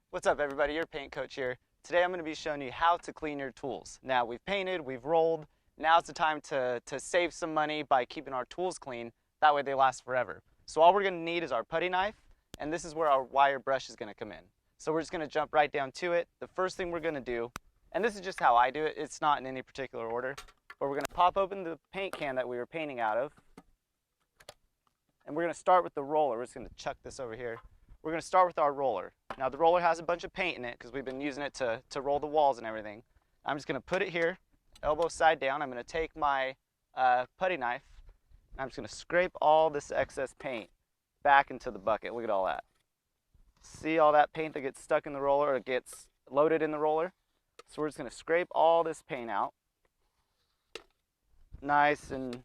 What's up everybody, your paint coach here. Today I'm going to be showing you how to clean your tools. Now we've painted, we've rolled, now's the time to save some money by keeping our tools clean, that way they last forever. So all we're going to need is our putty knife, and this is where our wire brush is going to come in. So we're just going to jump right down to it. The first thing we're going to do, and this is just how I do it, it's not in any particular order, but we're going to pop open the paint can that we were painting out of, and we're going to start with the roller. We're just going to chuck this over here. We're going to start with our roller. Now the roller has a bunch of paint in it because we've been using it to roll the walls and everything. I'm just going to put it here, elbow side down. I'm going to take my putty knife, and I'm just going to scrape all this excess paint back into the bucket. Look at all that. See all that paint that gets stuck in the roller or gets loaded in the roller? So we're just going to scrape all this paint out. Nice and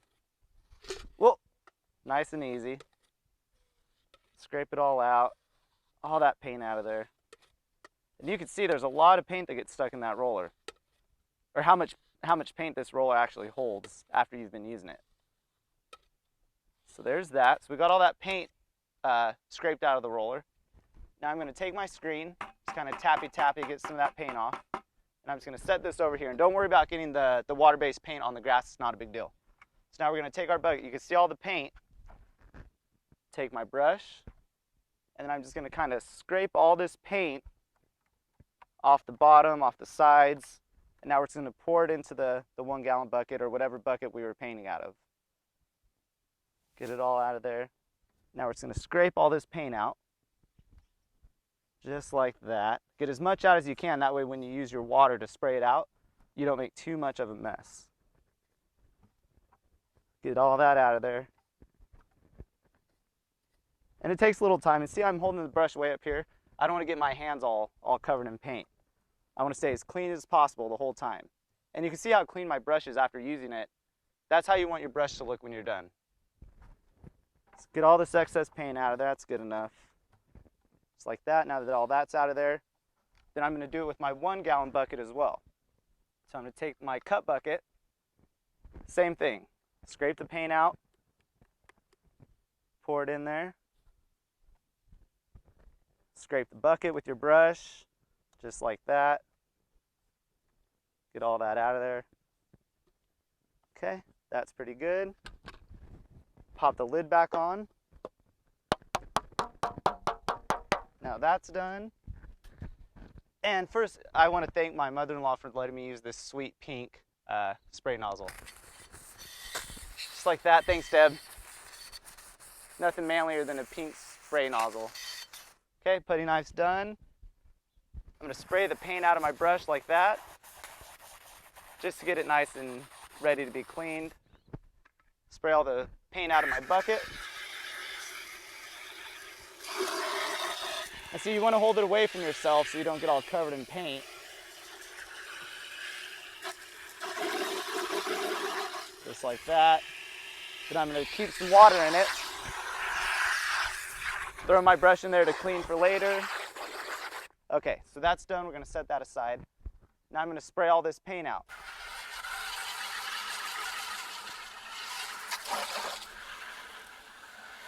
easy. Scrape it all out. All that paint out of there. And you can see there's a lot of paint that gets stuck in that roller. Or how much paint this roller actually holds after you've been using it. So there's that. So we got all that paint scraped out of the roller. Now I'm going to take my screen, just kind of tappy, get some of that paint off. And I'm just going to set this over here. And don't worry about getting the water-based paint on the grass. It's not a big deal. So now we're going to take our bucket. You can see all the paint. Take my brush. And then I'm just going to kind of scrape all this paint off the bottom, off the sides, and now we're just going to pour it into the 1 gallon bucket or whatever bucket we were painting out of. Get it all out of there. Now we're just going to scrape all this paint out, just like that. Get as much out as you can, that way when you use your water to spray it out, you don't make too much of a mess. Get all that out of there. And it takes a little time. And see, I'm holding the brush way up here. I don't want to get my hands all covered in paint. I want to stay as clean as possible the whole time. And you can see how clean my brush is after using it. That's how you want your brush to look when you're done. Let's get all this excess paint out of there. That's good enough. Just like that. Now that all that's out of there, then I'm going to do it with my 1 gallon bucket as well. So I'm going to take my cup bucket. Same thing. Scrape the paint out. Pour it in there. Scrape the bucket with your brush, just like that. Get all that out of there. Okay, that's pretty good. Pop the lid back on. Now that's done. And first, I want to thank my mother-in-law for letting me use this sweet pink spray nozzle. Just like that, thanks Deb. Nothing manlier than a pink spray nozzle. Okay, putty knife's done. I'm going to spray the paint out of my brush like that, just to get it nice and ready to be cleaned. Spray all the paint out of my bucket. And so you want to hold it away from yourself so you don't get all covered in paint. Just like that. Then I'm going to keep some water in it. Throw my brush in there to clean for later. Okay, so that's done. We're going to set that aside. Now I'm going to spray all this paint out.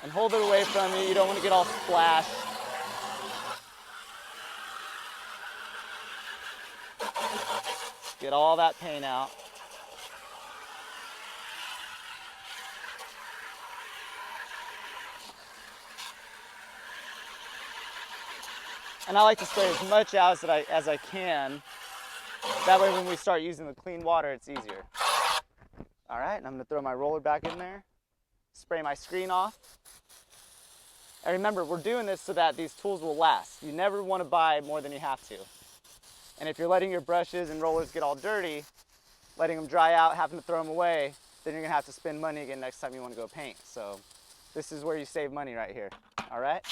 And hold it away from you. You don't want to get all splashed. Get all that paint out. And I like to spray as much out as I can. That way when we start using the clean water, it's easier. All right, and I'm gonna throw my roller back in there, spray my screen off. And remember, we're doing this so that these tools will last. You never wanna buy more than you have to. And if you're letting your brushes and rollers get all dirty, letting them dry out, having to throw them away, then you're gonna have to spend money again next time you wanna go paint. So this is where you save money right here, all right?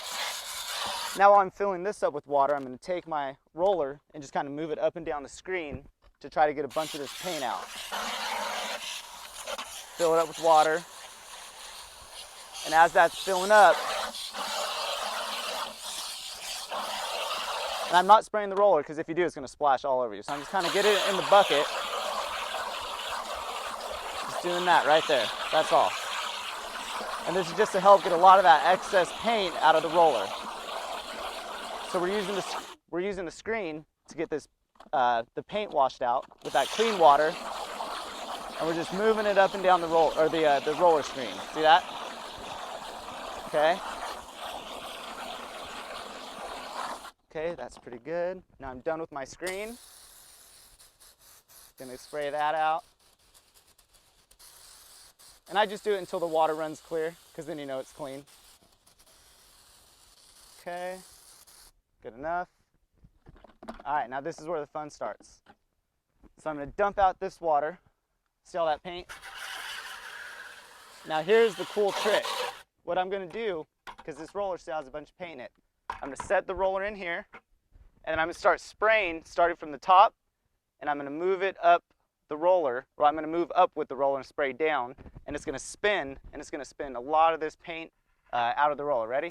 Now while I'm filling this up with water, I'm going to take my roller and just kind of move it up and down the screen to try to get a bunch of this paint out. Fill it up with water. And as that's filling up, and I'm not spraying the roller because if you do, it's going to splash all over you. So I'm just kind of getting it in the bucket. Just doing that right there. That's all. And this is just to help get a lot of that excess paint out of the roller. So we're using we're using the screen to get this the paint washed out with that clean water, and we're just moving it up and down the the roller screen. See that? Okay. Okay, that's pretty good. Now I'm done with my screen. Gonna spray that out. And I just do it until the water runs clear, because then you know it's clean. Okay, good enough. All right, now this is where the fun starts. So I'm gonna dump out this water. See all that paint? Now here's the cool trick. What I'm gonna do, because this roller still has a bunch of paint in it, I'm gonna set the roller in here, and I'm gonna start spraying, starting from the top, and I'm gonna move it up the roller, or I'm gonna move up with the roller and spray down, and it's gonna spin, and it's gonna spin a lot of this paint out of the roller. Ready?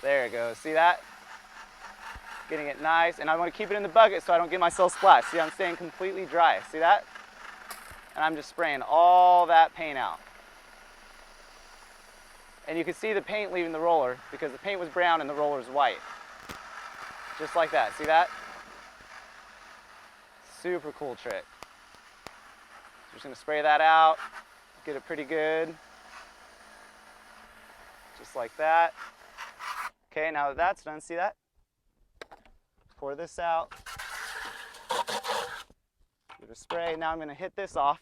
There it goes. See that? Getting it nice, and I want to keep it in the bucket so I don't get myself splashed. See, I'm staying completely dry. See that? And I'm just spraying all that paint out. And you can see the paint leaving the roller because the paint was brown and the roller is white. Just like that. See that? Super cool trick. Just gonna spray that out, get it pretty good. Just like that. Okay, now that that's done, see that? Pour this out. Give it a spray. Now I'm gonna hit this off.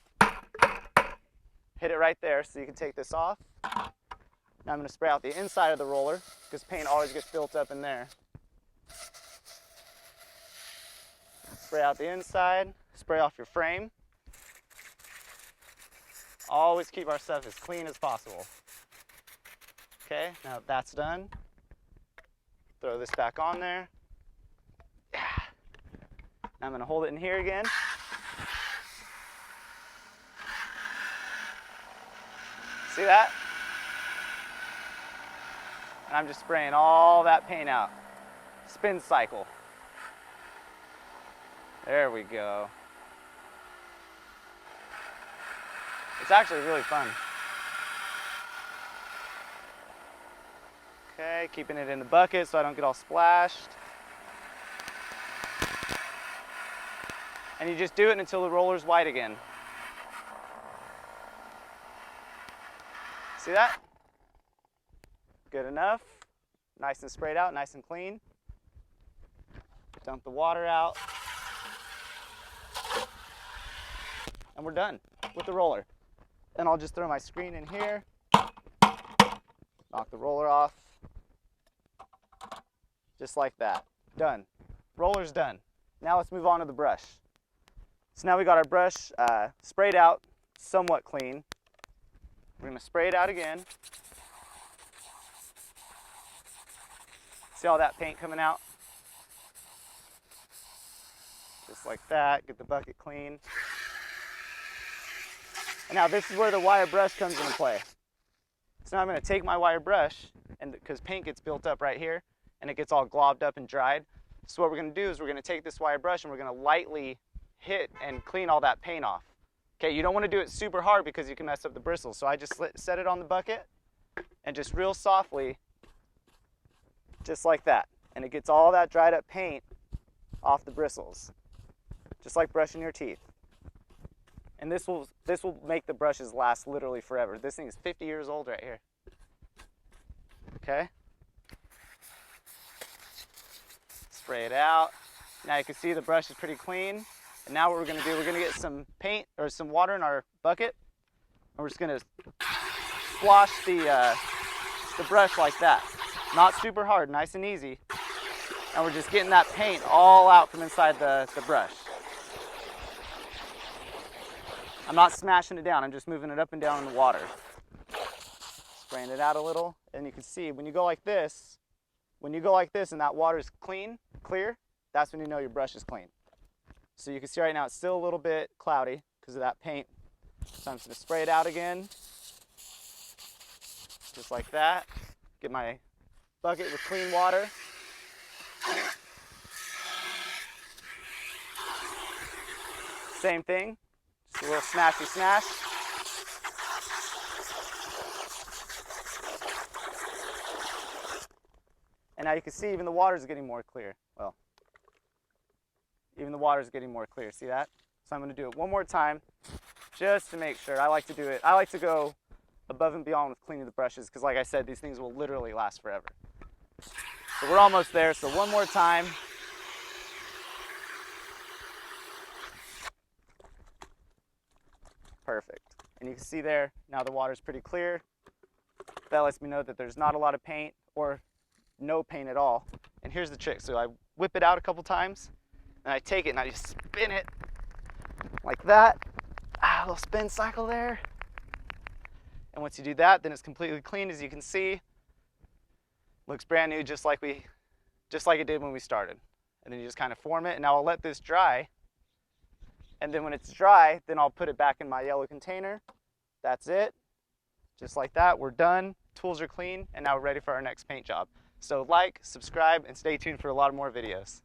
Hit it right there so you can take this off. Now I'm gonna spray out the inside of the roller because paint always gets built up in there. Spray out the inside, spray off your frame. Always keep our stuff as clean as possible. Okay, now that's done. Throw this back on there. Yeah. Now I'm gonna hold it in here again. See that? And I'm just spraying all that paint out. Spin cycle. There we go. It's actually really fun. Okay, keeping it in the bucket so I don't get all splashed. And you just do it until the roller's white again. See that? Good enough. Nice and sprayed out, nice and clean. Dump the water out. And we're done with the roller. Then I'll just throw my screen in here. Knock the roller off. Just like that. Done. Roller's done. Now let's move on to the brush. So now we got our brush sprayed out, somewhat clean. We're gonna spray it out again. See all that paint coming out? Just like that, get the bucket clean. And now this is where the wire brush comes into play. So now I'm gonna take my wire brush, and because paint gets built up right here, and it gets all globbed up and dried. So what we're gonna do is we're gonna take this wire brush and we're gonna lightly hit and clean all that paint off. Okay, you don't wanna do it super hard because you can mess up the bristles. So I just set it on the bucket and just real softly, just like that. And it gets all that dried up paint off the bristles. Just like brushing your teeth. And this will make the brushes last literally forever. This thing is 50 years old right here. Okay? Spray it out. Now you can see the brush is pretty clean. And now what we're gonna do, we're gonna get some paint or some water in our bucket. And we're just gonna slosh the brush like that. Not super hard, nice and easy. And we're just getting that paint all out from inside the brush. I'm not smashing it down, I'm just moving it up and down in the water. Spraying it out a little, and you can see when you go like this and that water is clear, that's when you know your brush is clean. So you can see right now it's still a little bit cloudy because of that paint. So I'm just gonna spray it out again. Just like that. Get my bucket with clean water. Same thing. Just a little smashy smash. And now you can see even the water is getting more clear. Well, even the water is getting more clear. See that? So I'm going to do it one more time just to make sure. I like to do it. I like to go above and beyond with cleaning the brushes because, like I said, these things will literally last forever. So we're almost there. So one more time. Perfect. And you can see there, now the water's pretty clear. That lets me know that there's not a lot of paint or no paint at all. And here's the trick. So I whip it out a couple times and I take it and I just spin it like that. A little spin cycle there. And once you do that, then it's completely clean, as you can see. Looks brand new, just like it did when we started. And then you just kind of form it. And now I'll let this dry. And then when it's dry, then I'll put it back in my yellow container. That's it. Just like that, we're done. Tools are clean, and now we're ready for our next paint job. So like, subscribe, and stay tuned for a lot more videos.